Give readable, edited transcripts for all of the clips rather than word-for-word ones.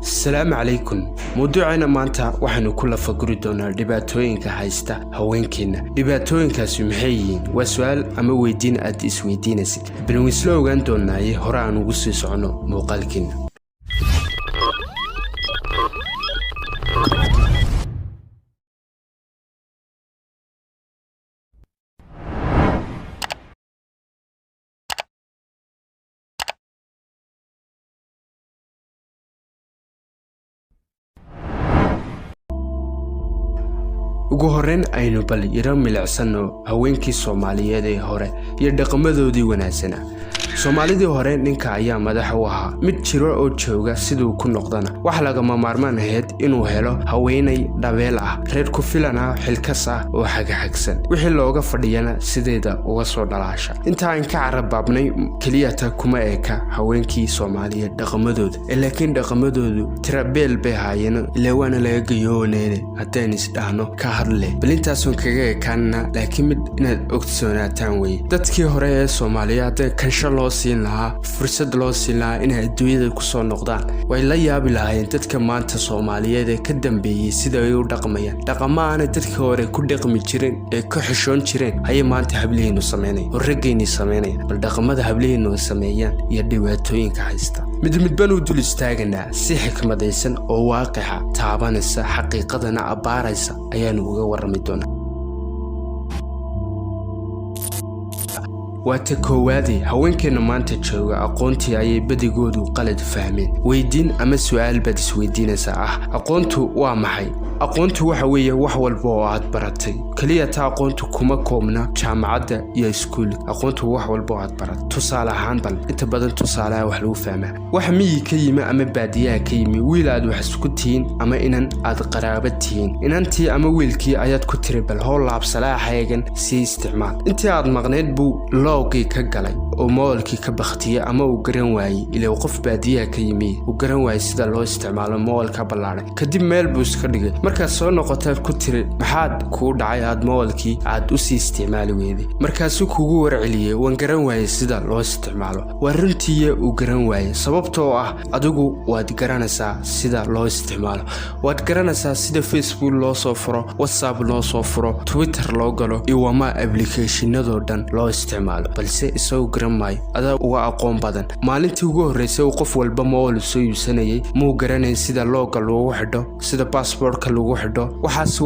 السلام عليكم. موضوعنا maanta waxaanu ku lafaguri doonaa dhibaatooyinka haysta haweenkeena. Dhibaatooyinkaasi maxay yihiin? Waa su'aal ama weydiin aad isweydiinaysid. Bal isla ogaan doonaa hore aan ugu sii socono muuqaalkeena. ugu horreyn aynu bal yara milicsano haweenkii Soomaaliyeed ee hore iyo dhaqamadoodii wanaagsan. Soomaalidii hore ninka ayaa madax u ahaa mid jiro oo jooga sidoo ku noqdana wax laga maarmaan ahayd inuu helo haweenay dhabeel ah reer ku filana xilkas ah oo xagxagsan wixii looga fadhiyana sideeda uga soo dhalaasha inta aan ka carababnay keliyata kuma eeka haweenkii Soomaaliyeed dhaqamadooda laakiin dhaqamadoodu tirabeel bay haayeen leewana laga gayooneen haddaan isdhaahno ka hadle balintaasun kaga eekaana laakiin mid inaad ogsoonaataan way dadkii hore ee Soomaaliyeed kan loo siin lahaa fursad loo siin lahaa in adduunyada ku soo noqdaan way la yaabi lahaayeen dadka maanta Soomaaliyeed ee ka dambeeyay sida ay u dhaqmayaan dhaqamaana dadka hore ku dhaqmi jireen ee ka xishoon jireen ay maanta hablihiinu sameeyeen oo raggeeni sameeyeen bal dhaqamada hablihiinu sameeyaan iyo dhibaatooyinka haysta mid baan u dul istaaganaa si xikmadaysan oo waaqica taabanaysa xaqiiqadana abaaraysa ayaan uga warrami doonaa waata koowaadii haweenkeena maanta jooga aqoontii ayay badigoodu qalad fahmeen weydiin ama su'aal bad isweydiinaysa aqoontu waa maxay aqoontu waxa weeye wax walba oo aad baratay kaliya ta aqoontu kuma koobna jaamacadda iyo iskuul aqoontu wax walba oo aad baratay tusaale ahaan bal inta badan tusaalaha wax lagu fahmaa wax miyi ka yimi ama baadiyaha ka yimi wiil aad wax isku tihiin ama inan aad qaraabo tihiin inantii ama wiilkii ayaad ku tiri bal howl laabsalaaxaygan si isticmaal intii aad maqneed buu loogii ka galay oo moolkii ka baxtiyay ama uu garan waayay ilaa qof baadiyaha ka yimi uu garan waayay sida loo isticmaalo moolka ballaaray kadib meel buu iska dhigay markaas soo noqotay ku tiri maxaad ku dhacay aad moolkii aad u sii isticmaali weeday markaas uu kugu warceliyay waan garan waayay sida loo isticmaalo warintii uu garan waayay sababtoo ah adigu waad garanaysaa sida loo isticmaalo waad garanaysaa sida Facebook loo soo furo WhatsApp loo soo furo Twitter loo galo iyo wama applicationado dhan loo isticmaalo balse isoo garan maayo adaa uga aqoon badan maalintii ugu horeysay uu qof walba mool soo yuusanayay muu garanay sida looga loo xidho sida passport lagu xidho waxaas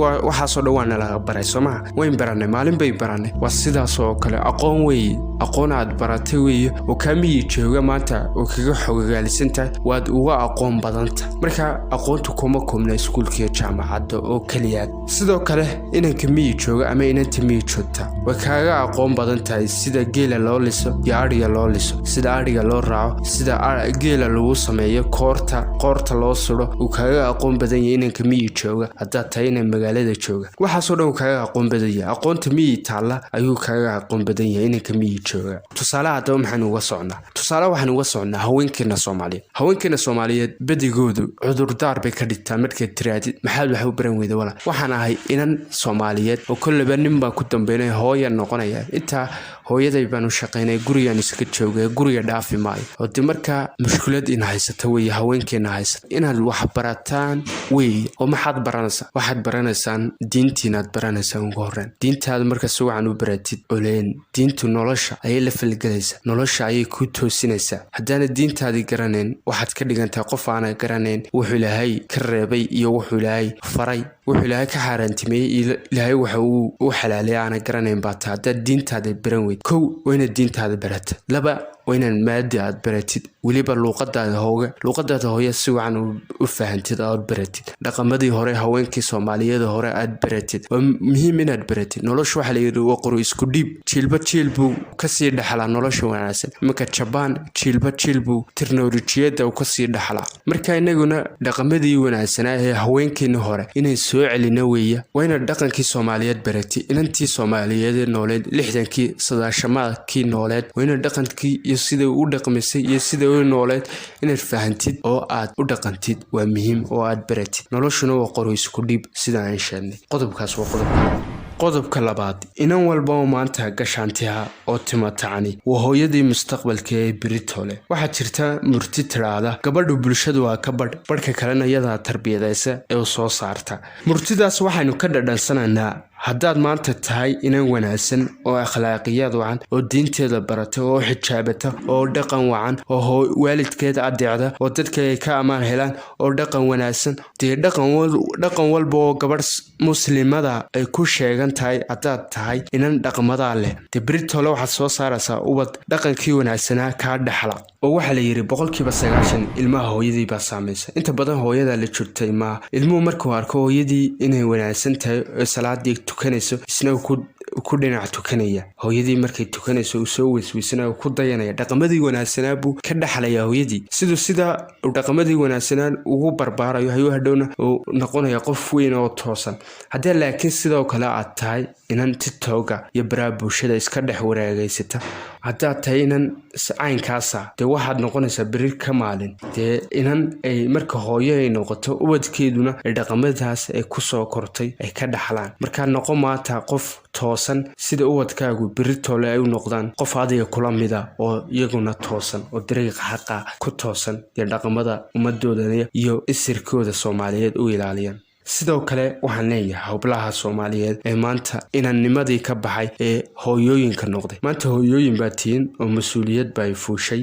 oo dhawaan la baray Soomaa wayn baranay maalin bay baranay waa sidaas oo kale aqoon weey aqoon aad baratay weey oo kaamiyi jooga maanta oo kaga xoggaalisantahay waad uga aqoon badanta marka aqoontu kuma koobna iskuulkiyo jaamacadda oo kaliya sidoo kale inanka miyi jooga ama inanta miyi joogta way kaaga aqoon badan tahay sida geela loo liso iyo ariga loo liso sida ariga loo raaco sida geela lagu sameeyo qoorta loo suro uu kaaga aqoon badan yahay inanka miyi jooga hadda tayna magaalada jooga waxa soo dhow kaaga aqoon badan yahay aqoonta miyi taala ayuu kaaga aqoon badan yahay inanka miyi jooga tusaale hadda waxaan uga socnaa haweenkeena Soomaaliyeed badigoodu cudurdaar bay ka dhigtaan markay tiraadid maxaad wax u baran weyday wala waxaan ahay inan Soomaaliyeed oo kulliba nin baa ku dambeynay hooyo noqonaya inta hooyaday baan u shaqeynay gurigan iska joogay guriga dhaafi maayo oo marka mushkilad in haysato way haweenkeena haysato inaad wax barataan way oo maxaad baranaysaa waxaad baranaysaan diintiinaad baranaysaan ugu horreyn diintaada marka si wacan u baratid oleen diintu nolosha ayay la falgalaysaa nolosha ayay ku toosinaysaa haddaana diintaadii garaneen waxaad ka dhigantaa qof aan garaneen wuxuu Ilaahay ka reebay iyo wuxuu Ilaahay faray wuxuu Ilaahay ka xaaraantimay Ilaahay waxa uu xalaalay aan garaneen baata hadda diintaada baran weyd kow wayna diintaada barata laba wayna maadi aad baratid waliba luqadaada hooyo si wacan u fahantid aad baratid dhaqamadii hore haweenkii Soomaaliyeed hore aad baratid waa muhiim inaad baratid nolosha waxa la yiraahdo qoro isku dhib jilbu ka sii dhaxla nolosha wanaagsan marka Japan jilbu teknolojiyada ka sii dhaxla marka inaguna dhaqamadii wanaagsan ee haweenkii hore inay soo celina weeya wayna dhaqankii Soomaaliyeed baratid inantii Soomaaliyeed nooleed 60kii 70kii nooleed wayna dhaqankii iyo sida uu dhaqmisay iyo sida uu nooleed inaad fahantid oo aad u dhaqantid waa muhiim oo aad baratid noloshuna waa qoro isku dhib sida aan sheegnay qodobkaas waa qodobka labaad inan walba oo maanta gashaantiha oo timatacani waa hooyadii mustaqbalka ee Britole waxa jirta murti tiraada gabadhu bulshadu waa ka badhka kalena iyada tarbiyadaysa ee soo saarta murtidaas waxaanu ka dhadhansanaynaa haddaad maanta tahay inan wanaagsan oo akhlaaqiyad wacan oo diinteeda barata oo xijaabata oo dhaqan wacan oo waalidkeeda adeecda oo dadka ay ka amaan helaan oo dhaqan wanaagsan dee dhaqan walba oo gabadh muslimada ay ku sheegan tahay haddaad tahay inan dhaqmada leh dee Britole waxaad soo saaraysaa ubad dhaqankii wanaagsanaa kaa dhaxla oo waxa la yiri 90% ilmaha hooyadii baa saamaysa inta badan hooyada la jirtay ma ilmuhu markuu arko hooyadii inay wanaagsan tahay salaadii tukanayso isna ku dhinac tukanaya hooyadii markay tukanayso uu soo weysweysana ku dayanaya dhaqamadii wanaagsanaa buu ka dhaxlaya hooyadii sida dhaqamadii wanaagsanaa ugu barbaarayo hayo hadhowna uu noqonaya qof weyn oo toosan haddii laakiin sidoo kale aad tahay inan TikTok iyo baraha bulshada iska dhex wareegaysata haddaad tahay inan caynkaasa dee waxaad noqonaysaa birir ka maalin dee inan ay marka hooyo ay noqoto ubadkeeduna ay dhaqamadaas ay ku soo kortay ay ka dhaxlaan markaa noqon maata qof toosan sida ubadkaagu Britole ay u noqdaan qof adiga kula mida oo iyaguna toosan oo dariiqa xaqa ku toosan ee dhaqamada ummadooda iyo isirkooda Soomaaliyeed u ilaaliyaan sidoo kale waxaan leeyahay hablaha Soomaaliyeed ee maanta inannimadii ka baxay ee hooyooyinka noqday maanta hooyooyin baa tiin oo mas'uuliyad bay fuushay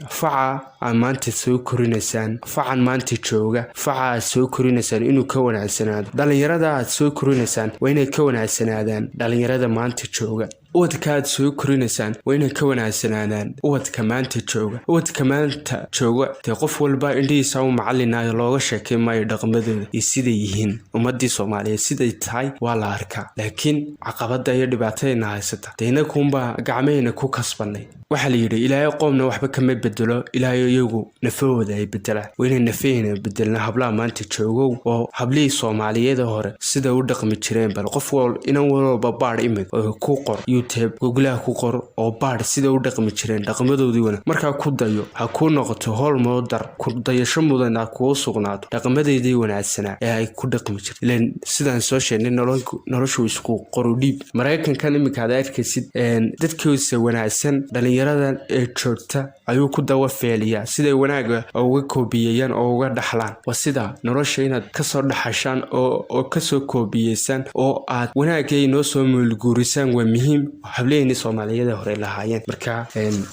faca aan maanta soo korinaysaan facan maanta jooga faca soo korinaysaan inuu ka wanaagsanaado dhalinyarada aad soo korinaysaan waa inay ka wanaagsanaadaan dhalinyarada maanta jooga ubadka aad soo korinaysaan waa inay ka wanaagsanaadaan ubadka maanta jooga dee qof walba indhihiisa u macalinayo looga sheekay maayo dhaqamadooda iyo siday yihiin ummadii Soomaaliyeed siday tahay waa la arkaa laakiin caqabada iyo dhibaatadayna haysata deena kumba gacmeena ku kasbanay waxa la yiri ilaahay qoomna waxba kama bedelo ilaahay iyagu nafooda ay bedelaan wayna nafeena bedelna hablaha maanta joogo oo hablii Soomaaliyeed hore sida u dhaqmi jireen bal qof inan walba baar imid oo ku qor YouTube Google ku qor oo baar sida u dhaqmi jireen dhaqamadoodii wana marka ku dayo ha ku noqoto hol moodar ku dayasho mudan ku sugnaato dhaqamadeedii wanaagsanaa ee ay ku dhaqmi jireen sidaan soo sheegnay noloshu isku qoru dhiib Mareykanka imika aad arkaysid dadkiisa wanaagsan dhalinyaradan ee joogta ayuu ku dawa feeliya sida wanaaga uga koobiyayaan oo uga dhaxlaan waa sida nolosha inaad ka soo dhaxashaan oo ka soo koobiyaysan oo aad wanaagay noo soo mulguurisaan waa muhiim hableeni Soomaaliyeed hore lahaayeen marka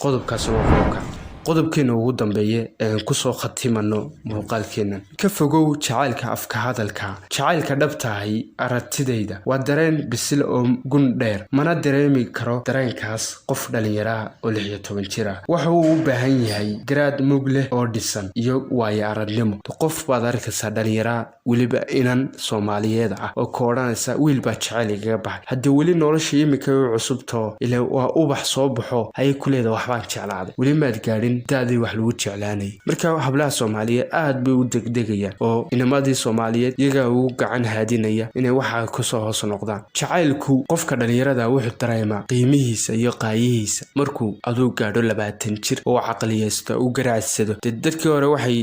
qodobkaas waa qodobkeena ugu dambeeya ee ku soo khatimano muuqaalkeena ka fogow jacaylka afka hadalka jacaylka dhabtahay aragtidayda waa dareen bisil oo gun dheer mana dareemi karo dareenkaas qof dhalinyara oo 16 jir ah waxa uu u baahan yahay garaad mug leh oo dhisan iyo waayo aragnimo qof baad arkaysaa dhalinyara waliba inan Soomaaliyeed ah oo kooranaysa wiil baa jacayl iga baxay haddii wali nolosha imika u cusubto ilaa waa ubax soo baxo ay ku leedahay waxbaan jeclaaday wali maad gaadhin daadii wax lagu jeclaanay marka hablaha Soomaaliyeed aad bay u degdegayaan oo inamadii Soomaaliyeed iyaga ugu gacan haadinaya inay waxa ku soo hoos noqdaan jacaylku qofka dhalinyarada wuxuu dareemaa qiimihiisa iyo qaayihiisa markuu aduu gaadho 20 jir oo caqliyeysto u garaacsado dadkii hore waxay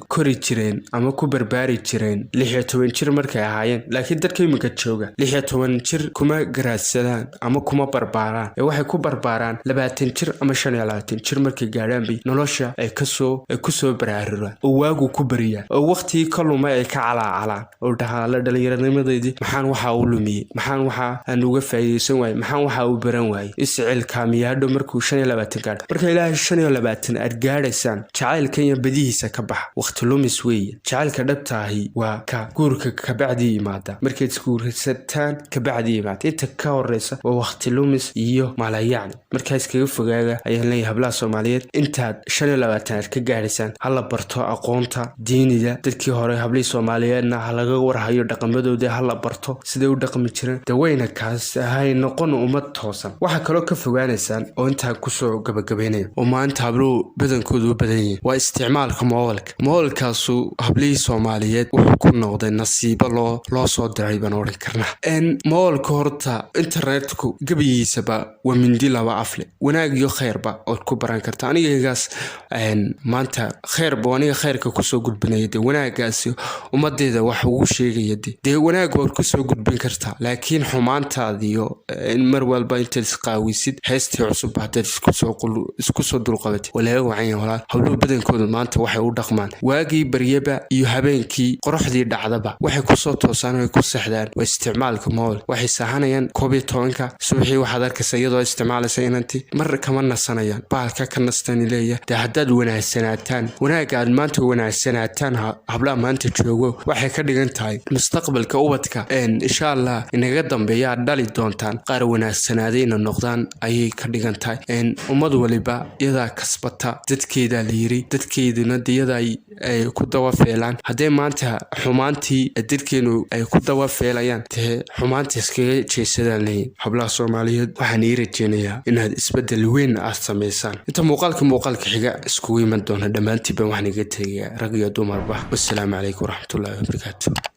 kori jireen ama ku barbaari jireen 16 jir markay ahaayeen laakiin dadka imika jooga 16 jir kuma garaadsadaan ama kuma barbaaraan waxay ku barbaaraan 20 jir ama 25 jir markay gaadhaan nolosha ay ku soo baraaruraan oo waagu ku bariya oo waqti kaluma ay ka calaacalaan oo dhaxala dhalinyaranimadeedii maxaan waxa uu lumiyay maxaan waxa aan uga faa'iideysan waayay maxaan waxa uu baran waayay iscil kaamiyado markuu 25 gaadho marka ilaahay 25 aad gaadhaysaan jacaylkan iyo badihiisa ka bax waqti lumis weey jacaylka dhabtaahi waa ka guurka ka bacdi yimaada markay isguursataan ka bacdi yimaada inta ka horeysa waa waqti lumis iyo malayaan marka iskaga fogaaga ayaan leeyahay hablaha Soomaaliyeed intaad 25 ka gaadhaysaan hala barto aqoonta diinida dadkii hore hablii Soomaaliyeedna laga warhayo dhaqamadooda hala barto sida u dhaqmi jireen dawayna kaas hay noqon ummad toosan waxa kale ka fogaanaysaan oo inta ku soo gabagabeynay oo maanta hablo badankoodu u badan yihiin waa isticmaalka moolkaasu hablii Soomaaliyeed wuxuu ku noqday nasiibo loo soo diray baan oran karnaa moolka horta internetku gabigiisaba waa mindi laba afle wanaag iyo khayrba oo ku baran kartaa aniga anigaas maanta khayr booniga khayrka ku soo gudbinaya wanaagaasi ummadeeda wax ugu sheegaya wanaag war ku soo gudbin kartaa laakiin xumaantaadiyo in mar walba inta isqaawisid heestii cusub hadda isku soo dulqabatay walaa wacan walaal hawlo badankooda maanta waxay u dhaqmaan waagii baryaba iyo habeenkii qoraxdii dhacdaba waxay ku soo toosaan oo ku saxdaan waa isticmaalka mool waxay sahanayaan 12ka subaxii waxaad arkaysaa iyadoo isticmaalaysa inantii mar kama nasanayaan baalka ka nastan leeyahay haddaad wanaagsanaataan wanaaga aad maanta wanaagsanaataan hablaha maanta joogo waxay ka dhigan tahay mustaqbalka ubadka insha Allah inaga dambeeya dhali doontaan qaar wanaagsanaadeena noqdaan ayay ka dhigan tahay ummad waliba iyada kasbata dadkeeda liiri dadkeeduna iyada ay ku dawa feelaan haday maanta xumaantii dadkeenu ay ku dawa feelayaan xumaantii iskaga jeesadaan hablaha Soomaaliyeed waxaan rajeynayaa inaad isbedel weyn aad sameysaan inta muuqaalka xiga isku iman doona dhamaantii baan wax naga tagay rag iyo dumarba. Wassalaamu calaykum waraxmatullaahi wabarakaatuh.